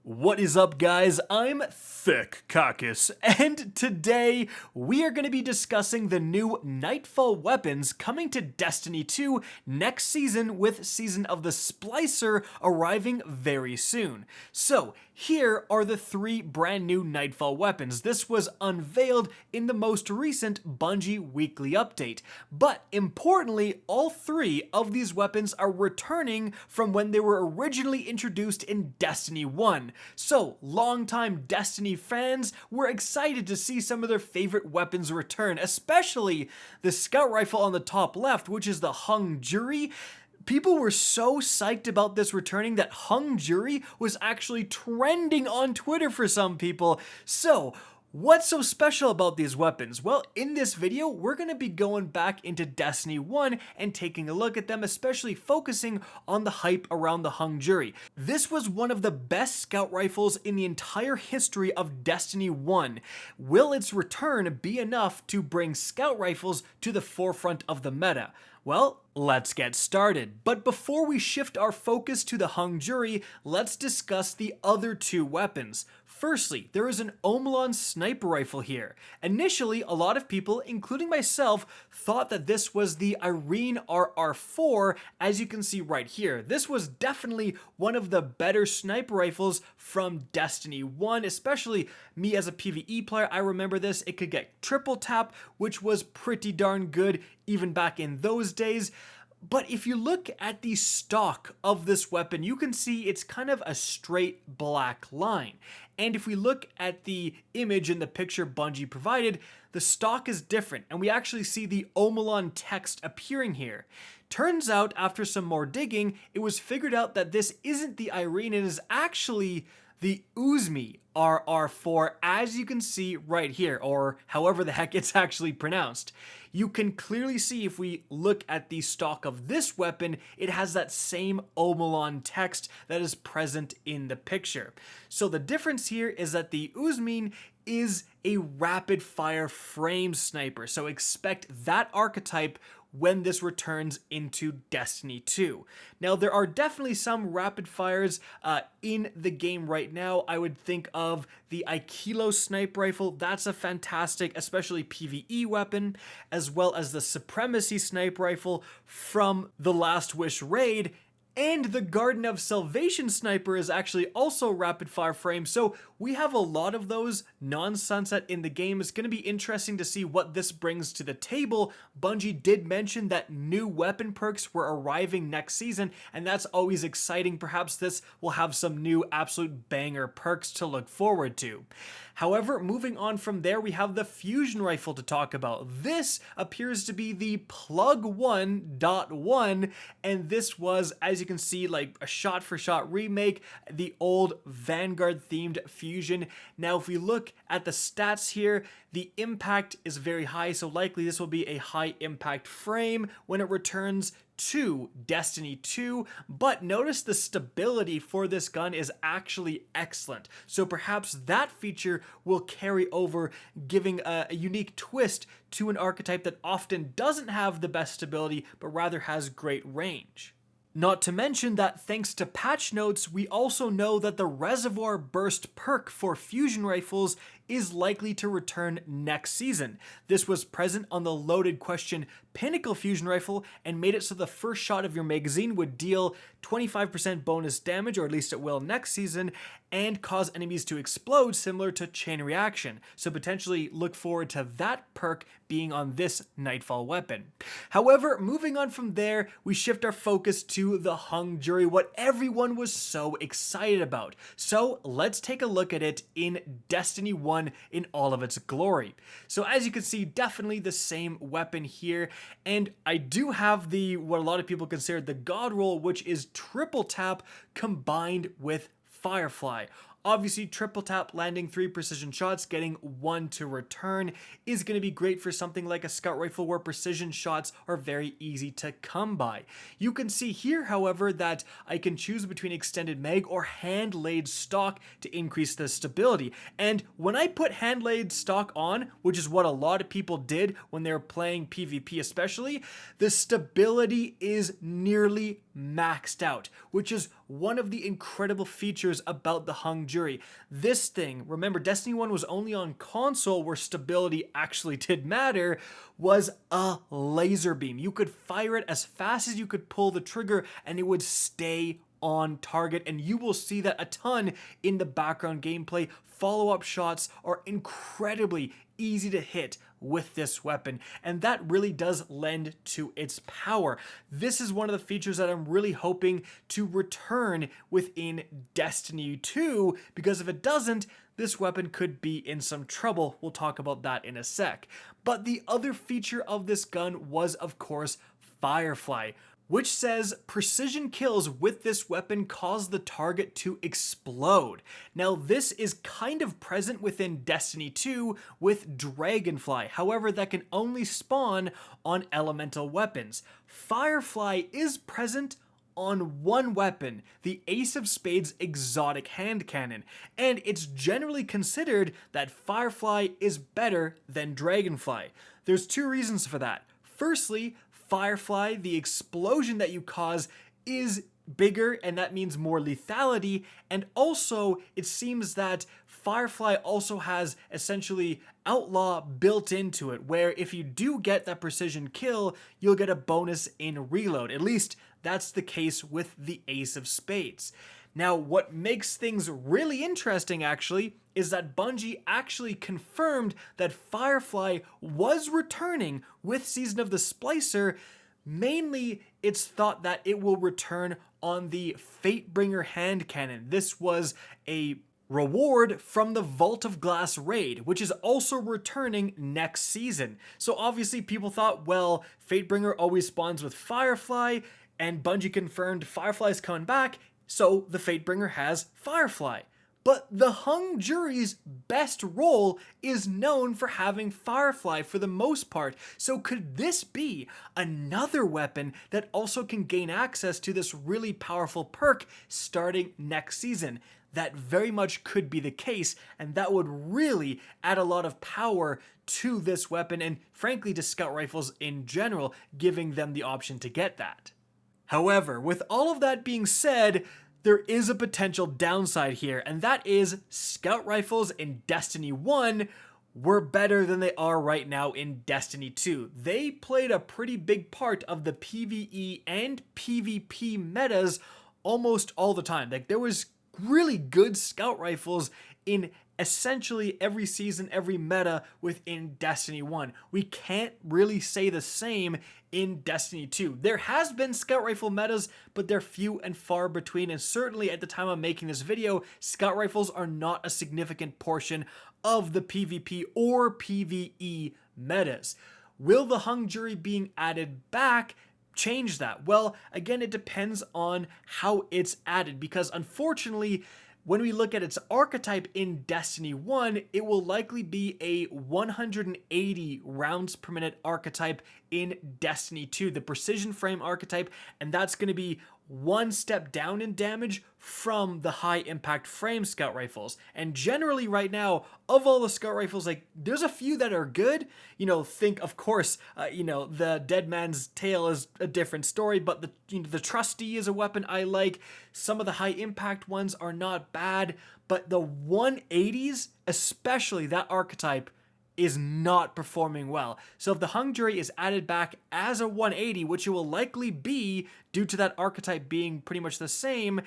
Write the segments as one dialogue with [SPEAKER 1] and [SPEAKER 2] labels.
[SPEAKER 1] What is up, guys? I'm Thick Caucus, and today we are going to be discussing the new Nightfall Weapons coming to Destiny 2 next season, with Season of the Splicer arriving very soon. So, here are the 3 brand new Nightfall Weapons. This was unveiled in the most recent Bungie weekly update, but importantly, all 3 of these weapons are returning from when they were originally introduced in Destiny 1. So, longtime Destiny fans were excited to see some of their favorite weapons return, especially the scout rifle on the top left, which is the Hung Jury. People were so psyched about this returning that Hung Jury was actually trending on Twitter for some people. So, what's so special about these weapons? Well, in this video, we're going to be going back into Destiny 1 and taking a look at them, especially focusing on the hype around the Hung Jury. This was one of the best scout rifles in the entire history of Destiny 1. Will its return be enough to bring scout rifles to the forefront of the meta? Well, let's get started. But before we shift our focus to the Hung Jury, let's discuss the other 2 weapons. Firstly, there is an Omolon sniper rifle here. Initially, a lot of people, including myself, thought that this was the Irene RR4, as you can see right here. This was definitely one of the better sniper rifles from Destiny 1, especially me as a PvE player. I remember this. It could get triple tap, which was pretty darn good even back in those days. But if you look at the stock of this weapon, you can see it's kind of a straight black line. And if we look at the image in the picture Bungie provided, the stock is different, and we actually see the Omolon text appearing here. Turns out, after some more digging, it was figured out that this isn't the Irene, it is actually the Uzmi RR4, as you can see right here, or however the heck it's actually pronounced. You can clearly see, if we look at the stock of this weapon, it has that same Omolon text that is present in the picture. So the difference here is that the Uzmi is a rapid fire frame sniper, so expect that archetype when this returns into Destiny 2. Now, there are definitely some rapid fires in the game right now. I would think of the Aikilo sniper rifle. That's a fantastic, especially PvE weapon, as well as the Supremacy sniper rifle from the Last Wish raid. And the Garden of Salvation sniper is actually also rapid fire frame, so we have a lot of those non-sunset in the game. It's going to be interesting to see what this brings to the table. Bungie did mention that new weapon perks were arriving next season, and that's always exciting. Perhaps this will have some new absolute banger perks to look forward to. However, moving on from there, we have the fusion rifle to talk about. This appears to be the Plug 1.1, and this was, as you can see, like a shot-for-shot remake, the old Vanguard-themed fusion. Now, if we look at the stats here, the impact is very high, so likely this will be a high-impact frame when it returns to Destiny 2, but notice the stability for this gun is actually excellent. So perhaps that feature will carry over, giving a unique twist to an archetype that often doesn't have the best stability, but rather has great range. Not to mention that thanks to patch notes, we also know that the Reservoir Burst perk for fusion rifles is likely to return next season. This was present on the Loaded Question Pinnacle fusion rifle and made it so the first shot of your magazine would deal 25% bonus damage, or at least it will next season, and cause enemies to explode, similar to Chain Reaction. So potentially look forward to that perk being on this Nightfall weapon. However, moving on from there, we shift our focus to the Hung Jury, what everyone was so excited about. So let's take a look at it in Destiny 1 in all of its glory. So as you can see, definitely the same weapon here, and I do have the, what a lot of people consider the God roll, which is triple tap combined with Firefly. Obviously, triple tap landing 3 precision shots, getting 1 to return is going to be great for something like a scout rifle where precision shots are very easy to come by. You can see here, however, that I can choose between extended mag or hand-laid stock to increase the stability. And when I put hand-laid stock on, which is what a lot of people did when they were playing PvP especially, the stability is nearly maxed out, which is one of the incredible features about the hung jury. This thing, remember Destiny 1 was only on console where stability actually did matter, was a laser beam. You could fire it as fast as you could pull the trigger and it would stay on target, and you will see that a ton in the background gameplay. Follow-up shots are incredibly easy to hit with this weapon, and that really does lend to its power. This is one of the features that I'm really hoping to return within Destiny 2, because if it doesn't, this weapon could be in some trouble. We'll talk about that in a sec. But the other feature of this gun was, of course, Firefly, which says precision kills with this weapon cause the target to explode. Now, this is kind of present within Destiny 2 with Dragonfly. However, that can only spawn on elemental weapons. Firefly is present on one weapon, the Ace of Spades exotic hand cannon, and it's generally considered that Firefly is better than Dragonfly. There's two reasons for that. Firstly, Firefly, the explosion that you cause is bigger, and that means more lethality, and also it seems that Firefly also has essentially Outlaw built into it, where if you do get that precision kill, you'll get a bonus in reload. At least that's the case with the Ace of Spades. Now, what makes things really interesting, actually, is that Bungie actually confirmed that Firefly was returning with Season of the Splicer. Mainly, it's thought that it will return on the Fatebringer hand cannon. This was a reward from the Vault of Glass raid, which is also returning next season. So obviously people thought, well, Fatebringer always spawns with Firefly, and Bungie confirmed Firefly's coming back, so the Fatebringer has Firefly. But the hung jury's best role is known for having Firefly for the most part, so could this be another weapon that also can gain access to this really powerful perk starting next season? That very much could be the case, and that would really add a lot of power to this weapon, and frankly to scout rifles in general, giving them the option to get that. However, with all of that being said, there is a potential downside here, and that is scout rifles in Destiny 1 were better than they are right now in Destiny 2. They played a pretty big part of the PvE and PvP metas almost all the time. Like, there was really good scout rifles in essentially every season, every meta within Destiny 1. We can't really say the same in Destiny 2. There has been scout rifle metas, but they're few and far between, and certainly at the time I'm making this video, scout rifles are not a significant portion of the PvP or PvE metas. Will the hung jury being added back change that? Well, again, it depends on how it's added, because unfortunately, when we look at its archetype in Destiny 1, it will likely be a 180 rounds per minute archetype in Destiny 2, the precision frame archetype, and that's going to be one step down in damage from the high impact frame scout rifles. And generally right now, of all the scout rifles, like, there's a few that are good. You know, think, of course, the Dead Man's Tale is a different story, but the Trusty is a weapon I like. Some of the high impact ones are not bad, but the 180s, especially that archetype, is not performing well. So if the hung jury is added back as a 180, which it will likely be due to that archetype being pretty much the same,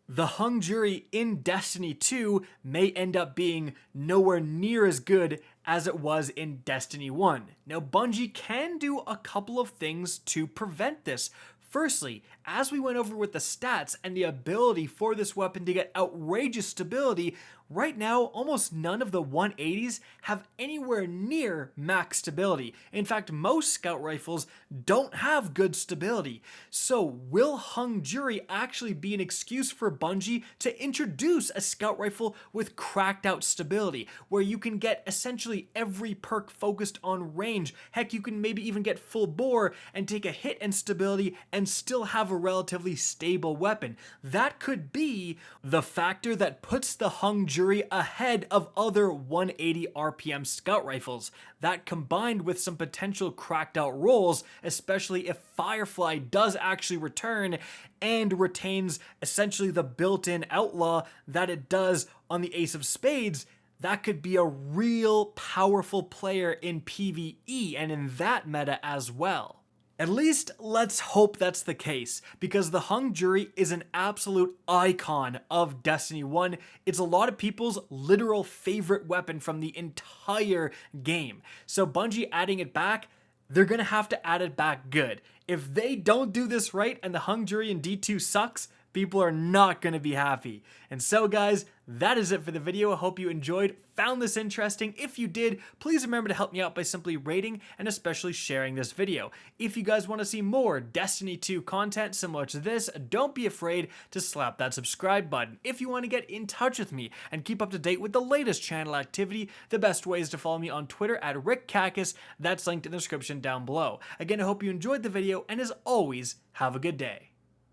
[SPEAKER 1] the hung jury in Destiny 2 may end up being nowhere near as good as it was in Destiny 1. Now, Bungie can do a couple of things to prevent this. Firstly, as we went over with the stats and the ability for this weapon to get outrageous stability, right now, almost none of the 180s have anywhere near max stability. In fact, most scout rifles don't have good stability. So will hung jury actually be an excuse for Bungie to introduce a scout rifle with cracked out stability, where you can get essentially every perk focused on range? Heck, you can maybe even get full bore and take a hit and stability and still have a relatively stable weapon. That could be the factor that puts the hung jury Jury ahead of other 180 RPM scout rifles. That combined with some potential cracked out rolls, especially if Firefly does actually return and retains essentially the built-in outlaw that it does on the Ace of Spades, that could be a real powerful player in PvE and in that meta as well. At least let's hope that's the case, because the Hung Jury is an absolute icon of Destiny 1. It's a lot of people's literal favorite weapon from the entire game. So Bungie adding it back, they're gonna have to add it back good. If they don't do this right and the Hung Jury in D2 sucks, people are not going to be happy. And so guys, that is it for the video. I hope you enjoyed, found this interesting. If you did, please remember to help me out by simply rating and especially sharing this video. If you guys want to see more Destiny 2 content similar to this, don't be afraid to slap that subscribe button. If you want to get in touch with me and keep up to date with the latest channel activity, the best way is to follow me on Twitter at RickCacus. That's linked in the description down below. Again, I hope you enjoyed the video, and as always, have a good day.